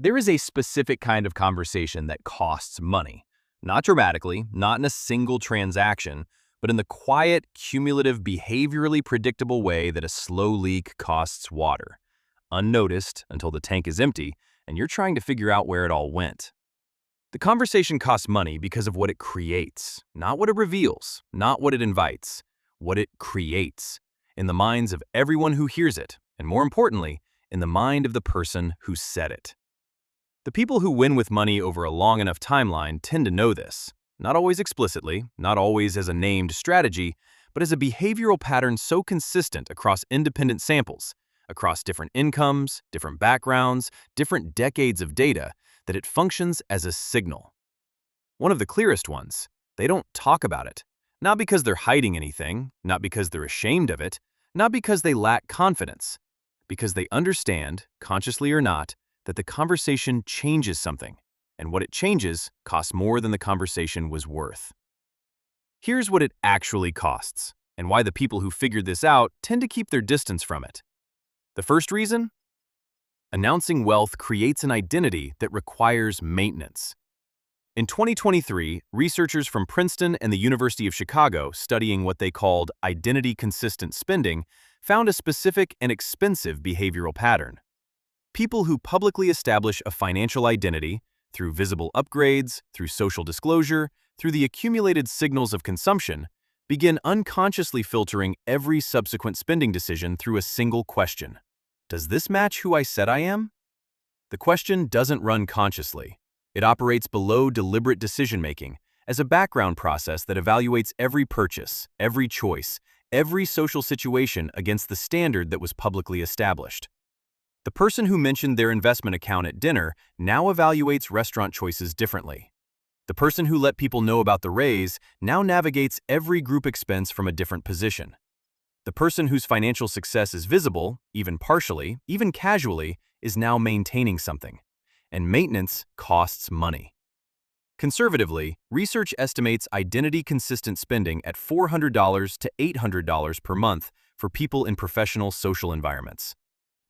There is a specific kind of conversation that costs money. Not dramatically, not in a single transaction, but in the quiet, cumulative, behaviorally predictable way that a slow leak costs water. Unnoticed until the tank is empty, and you're trying to figure out where it all went. The conversation costs money because of what it creates, not what it reveals, not what it invites, what it creates, in the minds of everyone who hears it, and more importantly, in the mind of the person who said it. The people who win with money over a long enough timeline tend to know this, not always explicitly, not always as a named strategy, but as a behavioral pattern so consistent across independent samples, across different incomes, different backgrounds, different decades of data, that it functions as a signal. One of the clearest ones, they don't talk about it, not because they're hiding anything, not because they're ashamed of it, not because they lack confidence, because they understand, consciously or not, that the conversation changes something, and what it changes costs more than the conversation was worth. Here's what it actually costs, and why the people who figured this out tend to keep their distance from it. The first reason? Announcing wealth creates an identity that requires maintenance. In 2023, researchers from Princeton and the University of Chicago, studying what they called identity-consistent spending, found a specific and expensive behavioral pattern. People who publicly establish a financial identity, through visible upgrades, through social disclosure, through the accumulated signals of consumption, begin unconsciously filtering every subsequent spending decision through a single question. Does this match who I said I am? The question doesn't run consciously. It operates below deliberate decision-making, as a background process that evaluates every purchase, every choice, every social situation against the standard that was publicly established. The person who mentioned their investment account at dinner now evaluates restaurant choices differently. The person who let people know about the raise now navigates every group expense from a different position. The person whose financial success is visible, even partially, even casually, is now maintaining something. And maintenance costs money. Conservatively, research estimates identity-consistent spending at $400 to $800 per month for people in professional social environments.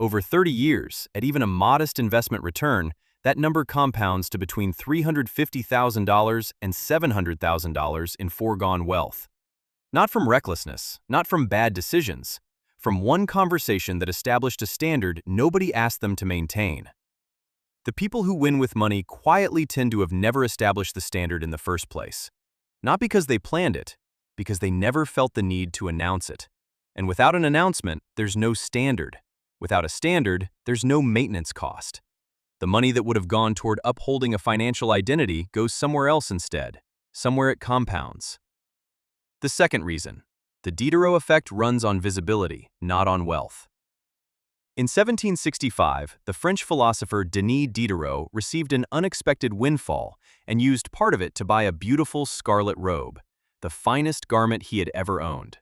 Over 30 years, at even a modest investment return, that number compounds to between $350,000 and $700,000 in foregone wealth. Not from recklessness, not from bad decisions, from one conversation that established a standard nobody asked them to maintain. The people who win with money quietly tend to have never established the standard in the first place. Not because they planned it, because they never felt the need to announce it. And without an announcement, there's no standard. Without a standard, there's no maintenance cost. The money that would have gone toward upholding a financial identity goes somewhere else instead, somewhere it compounds. The second reason, the Diderot Effect runs on visibility, not on wealth. In 1765, the French philosopher Denis Diderot received an unexpected windfall and used part of it to buy a beautiful scarlet robe, the finest garment he had ever owned.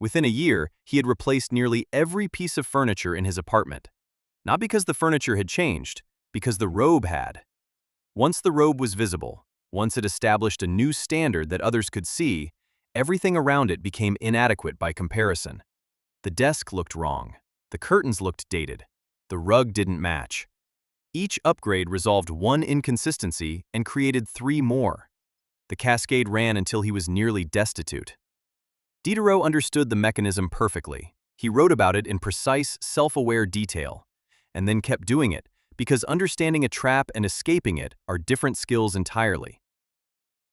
Within a year, he had replaced nearly every piece of furniture in his apartment. Not because the furniture had changed, because the robe had. Once the robe was visible, once it established a new standard that others could see, everything around it became inadequate by comparison. The desk looked wrong. The curtains looked dated. The rug didn't match. Each upgrade resolved one inconsistency and created three more. The cascade ran until he was nearly destitute. Diderot understood the mechanism perfectly. He wrote about it in precise, self-aware detail, and then kept doing it because understanding a trap and escaping it are different skills entirely.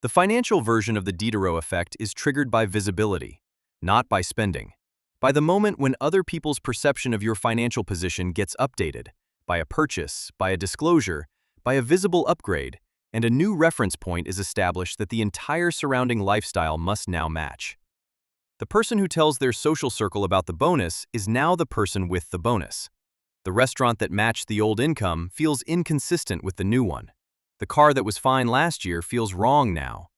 The financial version of the Diderot effect is triggered by visibility, not by spending. By the moment when other people's perception of your financial position gets updated, by a purchase, by a disclosure, by a visible upgrade, and a new reference point is established that the entire surrounding lifestyle must now match. The person who tells their social circle about the bonus is now the person with the bonus. The restaurant that matched the old income feels inconsistent with the new one. The car that was fine last year feels wrong now.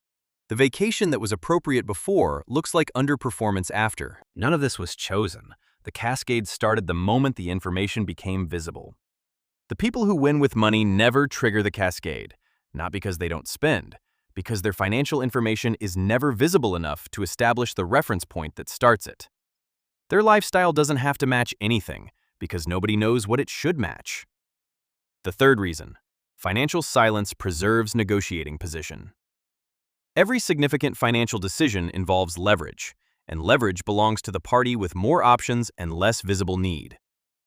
The vacation that was appropriate before looks like underperformance after. None of this was chosen. The cascade started the moment the information became visible. The people who win with money never trigger the cascade, not because they don't spend, because their financial information is never visible enough to establish the reference point that starts it. Their lifestyle doesn't have to match anything, because nobody knows what it should match. The third reason, Financial silence preserves negotiating position. Every significant financial decision involves leverage, and leverage belongs to the party with more options and less visible need.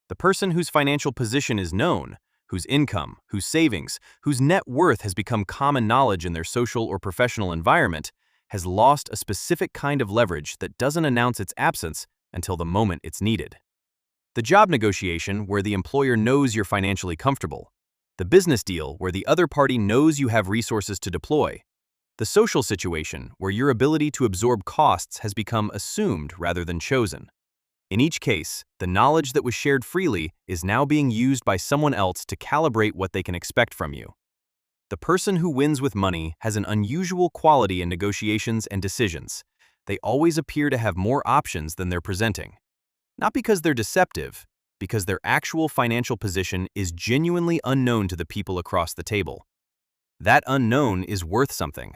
The person whose financial position is known, whose income, whose savings, whose net worth has become common knowledge in their social or professional environment, has lost a specific kind of leverage that doesn't announce its absence until the moment it's needed. The job negotiation, where the employer knows you're financially comfortable. The business deal, where the other party knows you have resources to deploy. The social situation, where your ability to absorb costs has become assumed rather than chosen. In each case, the knowledge that was shared freely is now being used by someone else to calibrate what they can expect from you. The person who wins with money has an unusual quality in negotiations and decisions. They always appear to have more options than they're presenting. Not because they're deceptive, because their actual financial position is genuinely unknown to the people across the table. That unknown is worth something,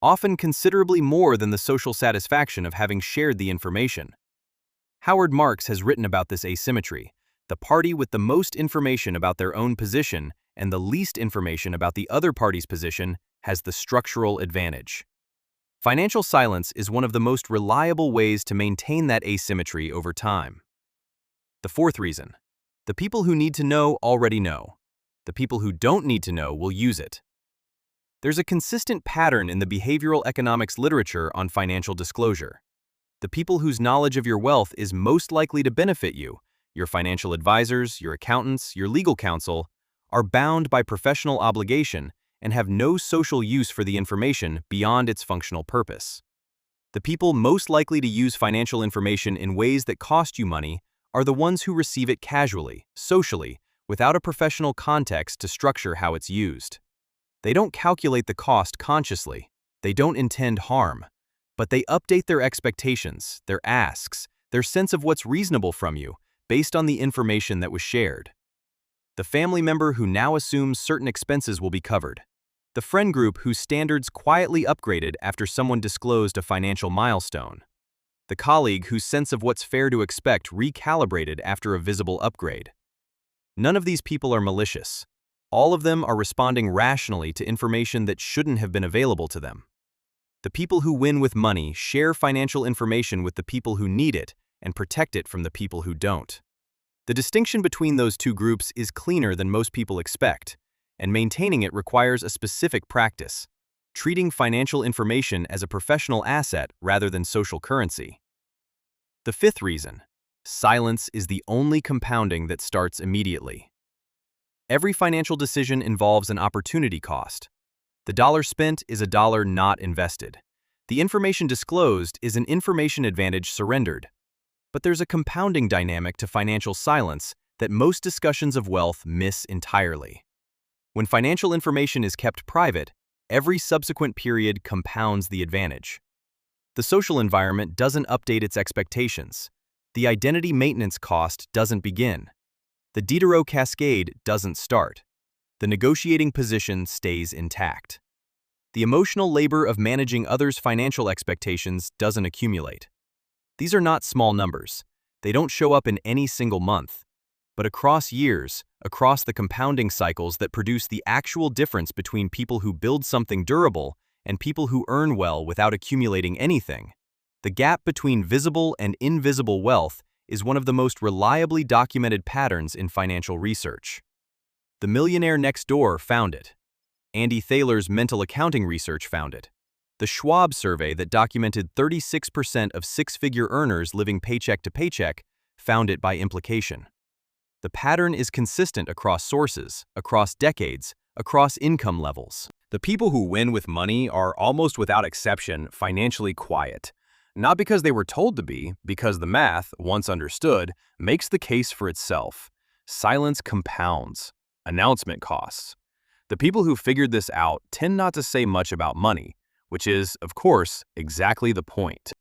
often considerably more than the social satisfaction of having shared the information. Howard Marks has written about this asymmetry, the party with the most information about their own position and the least information about the other party's position has the structural advantage. Financial silence is one of the most reliable ways to maintain that asymmetry over time. The fourth reason: the people who need to know already know. The people who don't need to know will use it. There's a consistent pattern in the behavioral economics literature on financial disclosure. The people whose knowledge of your wealth is most likely to benefit you, your financial advisors, your accountants, your legal counsel, are bound by professional obligation and have no social use for the information beyond its functional purpose. The people most likely to use financial information in ways that cost you money are the ones who receive it casually, socially, without a professional context to structure how it's used. They don't calculate the cost consciously. They don't intend harm. But they update their expectations, their asks, their sense of what's reasonable from you, based on the information that was shared. The family member who now assumes certain expenses will be covered. The friend group whose standards quietly upgraded after someone disclosed a financial milestone. The colleague whose sense of what's fair to expect recalibrated after a visible upgrade. None of these people are malicious. All of them are responding rationally to information that shouldn't have been available to them. The people who win with money share financial information with the people who need it and protect it from the people who don't. The distinction between those two groups is cleaner than most people expect, and maintaining it requires a specific practice, treating financial information as a professional asset rather than social currency. The fifth reason: silence is the only compounding that starts immediately. Every financial decision involves an opportunity cost. The dollar spent is a dollar not invested. The information disclosed is an information advantage surrendered. But there's a compounding dynamic to financial silence that most discussions of wealth miss entirely. When financial information is kept private, every subsequent period compounds the advantage. The social environment doesn't update its expectations. The identity maintenance cost doesn't begin. The Diderot cascade doesn't start. The negotiating position stays intact. The emotional labor of managing others' financial expectations doesn't accumulate. These are not small numbers. They don't show up in any single month. But across years, across the compounding cycles that produce the actual difference between people who build something durable and people who earn well without accumulating anything, the gap between visible and invisible wealth is one of the most reliably documented patterns in financial research. The millionaire next door found it. Andy Thaler's mental accounting research found it. The Schwab survey that documented 36% of six-figure earners living paycheck to paycheck found it by implication. The pattern is consistent across sources, across decades, across income levels. The people who win with money are almost without exception financially quiet. Not because they were told to be, because the math, once understood, makes the case for itself. Silence compounds. Announcement costs. The people who figured this out tend not to say much about money, which is, of course, exactly the point.